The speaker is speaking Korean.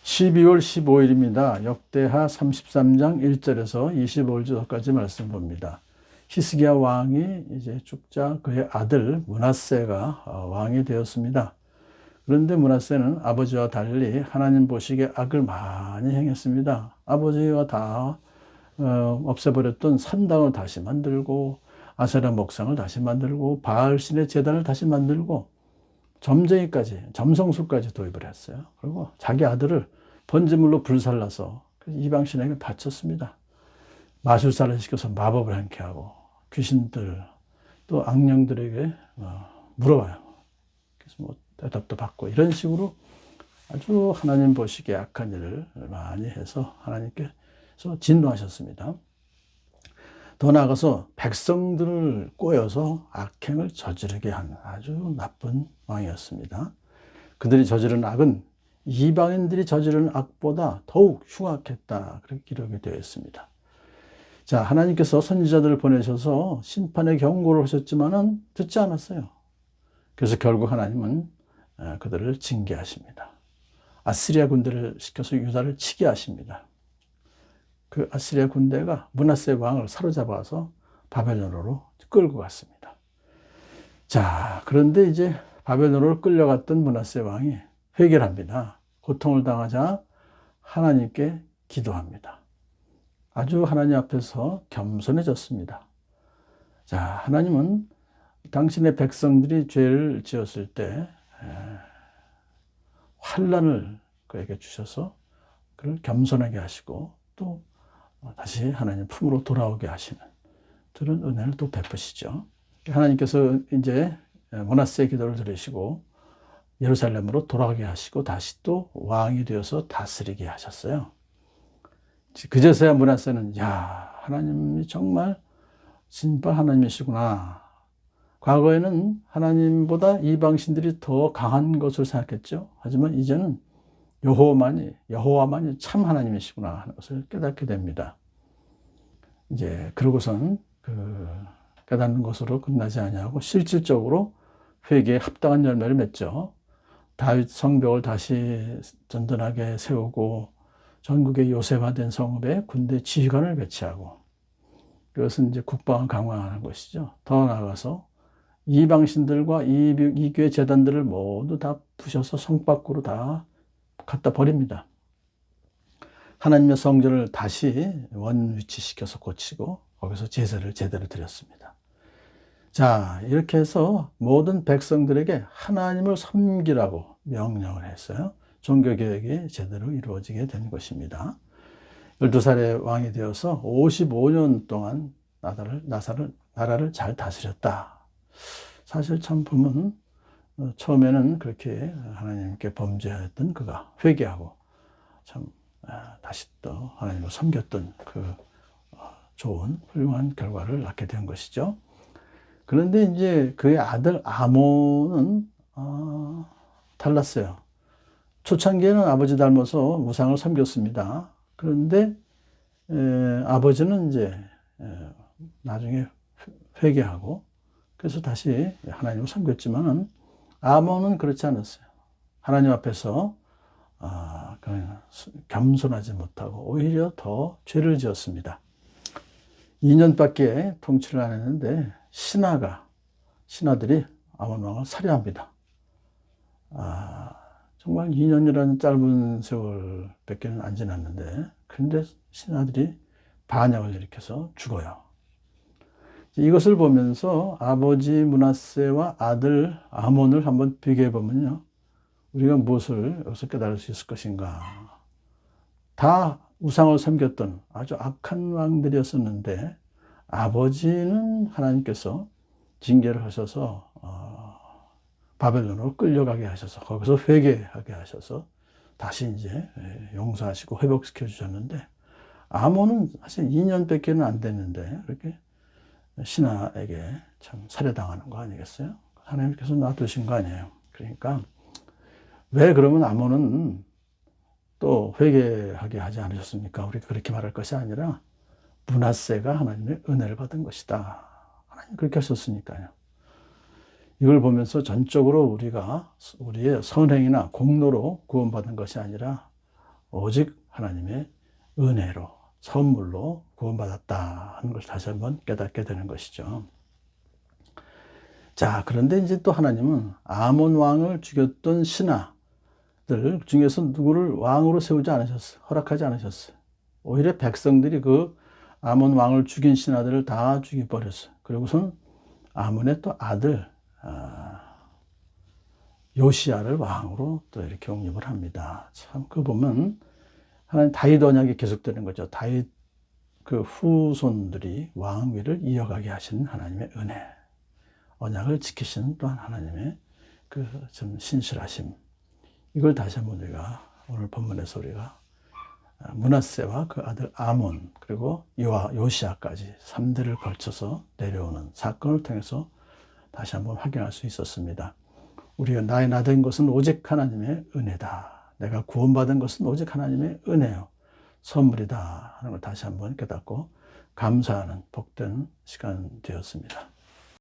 12월 15일입니다. 역대하 33장 1절에서 25절까지 말씀 봅니다. 히스기야 왕이 이제 죽자 그의 아들 므낫세가 왕이 되었습니다. 그런데 므낫세는 아버지와 달리 하나님 보시기에 악을 많이 행했습니다. 아버지가 다 없애버렸던 산당을 다시 만들고 아세라 목상을 다시 만들고 바알신의 제단을 다시 만들고 점쟁이까지, 점성술까지 도입을 했어요. 그리고 자기 아들을 번제물로 불살라서 이방신에게 바쳤습니다. 마술사를 시켜서 마법을 행케 하고 귀신들 또 악령들에게 물어봐요. 그래서 뭐 대답도 받고 이런 식으로 아주 하나님 보시기에 악한 일을 많이 해서 하나님께서 진노하셨습니다. 더 나아가서 백성들을 꼬여서 악행을 저지르게 한 아주 나쁜 왕이었습니다. 그들이 저지른 악은 이방인들이 저지른 악보다 더욱 흉악했다. 그렇게 기록이 되어 있습니다. 자, 하나님께서 선지자들을 보내셔서 심판의 경고를 하셨지만은 듣지 않았어요. 그래서 결국 하나님은 그들을 징계하십니다. 아스리아 군대를 시켜서 유다를 치게 하십니다. 그 아스리아 군대가 므낫세 왕을 사로잡아서 바벨론으로 끌고 갔습니다. 자, 그런데 이제 바벨론으로 끌려갔던 므낫세 왕이 회개를 합니다. 고통을 당하자 하나님께 기도합니다. 아주 하나님 앞에서 겸손해졌습니다. 자, 하나님은 당신의 백성들이 죄를 지었을 때 환난을 그에게 주셔서 그를 겸손하게 하시고 또 다시 하나님 품으로 돌아오게 하시는 그런 은혜를 또 베푸시죠. 하나님께서 이제 므낫세의 기도를 들으시고 예루살렘으로 돌아가게 하시고 다시 또 왕이 되어서 다스리게 하셨어요. 그제서야 므낫세는 야, 하나님이 정말 진짜 하나님이시구나. 과거에는 하나님보다 이방신들이 더 강한 것을 생각했죠. 하지만 이제는 여호와만이 참 하나님이시구나 하는 것을 깨닫게 됩니다. 이제 그러고선 깨닫는 것으로 끝나지 아니하고 실질적으로 회개에 합당한 열매를 맺죠. 다윗 성벽을 다시 든든하게 세우고 전국의 요새화된 성읍에 군대 지휘관을 배치하고 그것은 이제 국방을 강화하는 것이죠. 더 나아가서 이방신들과 이교의 재단들을 모두 다 부셔서 성 밖으로 다 갖다 버립니다. 하나님의 성전을 다시 원 위치시켜서 고치고 거기서 제사를 제대로 드렸습니다. 자, 이렇게 해서 모든 백성들에게 하나님을 섬기라고 명령을 했어요. 종교개혁이 제대로 이루어지게 된 것입니다. 12살의 왕이 되어서 55년 동안 나라를 잘 다스렸다. 사실 참 보면 처음에는 그렇게 하나님께 범죄했던 그가 회개하고 참 다시 또 하나님을 섬겼던 그 좋은 훌륭한 결과를 낳게 된 것이죠. 그런데 이제 그의 아들 아몬은 달랐어요. 초창기에는 아버지 닮아서 우상을 섬겼습니다. 그런데 아버지는 이제 나중에 회개하고 그래서 다시 하나님을 섬겼지만은 아몬은 그렇지 않았어요. 하나님 앞에서 겸손하지 못하고 오히려 더 죄를 지었습니다. 2년밖에 통치를 안 했는데 신하들이 아몬 왕을 살해합니다. 정말 2년이라는 짧은 세월밖에는 안 지났는데 그런데 신하들이 반역을 일으켜서 죽어요. 이것을 보면서 아버지 므낫세와 아들 아몬을 한번 비교해 보면요. 우리가 무엇을 여기서 깨달을 수 있을 것인가. 다 우상을 섬겼던 아주 악한 왕들이었었는데 아버지는 하나님께서 징계를 하셔서 바벨론으로 끌려가게 하셔서 거기서 회개하게 하셔서 다시 이제 용서하시고 회복시켜 주셨는데 아몬은 사실 2년밖에는 안 됐는데 이렇게 신하에게 참 살해당하는 거 아니겠어요? 하나님께서 놔두신 거 아니에요. 그러니까 왜 그러면 아몬은 또 회개하게 하지 않으셨습니까? 우리가 그렇게 말할 것이 아니라 므낫세가 하나님의 은혜를 받은 것이다. 하나님 그렇게 하셨으니까요. 이걸 보면서 전적으로 우리가 우리의 선행이나 공로로 구원받은 것이 아니라 오직 하나님의 은혜로, 선물로 구원받았다 하는 것을 다시 한번 깨닫게 되는 것이죠. 자, 그런데 이제 또 하나님은 아몬 왕을 죽였던 신하들 중에서 누구를 왕으로 세우지 않으셨어요. 허락하지 않으셨어요. 오히려 백성들이 그 아몬 왕을 죽인 신하들을 다 죽여버렸어요. 그리고선 아몬의 또 아들 요시야를 왕으로 또 이렇게 옹립을 합니다. 참, 그 보면 하나님 다윗 언약이 계속되는 거죠. 다윗 그 후손들이 왕위를 이어가게 하신 하나님의 은혜, 언약을 지키신 또한 하나님의 그 좀 신실하심, 이걸 다시 한번 우리가 오늘 본문에서 우리가 므낫세와 그 아들 아몬, 그리고 요시야까지 3대를 걸쳐서 내려오는 사건을 통해서 다시 한번 확인할 수 있었습니다. 우리가 나의 나된 것은 오직 하나님의 은혜다. 내가 구원받은 것은 오직 하나님의 은혜요, 선물이다 하는 걸 다시 한번 깨닫고 감사하는 복된 시간 되었습니다.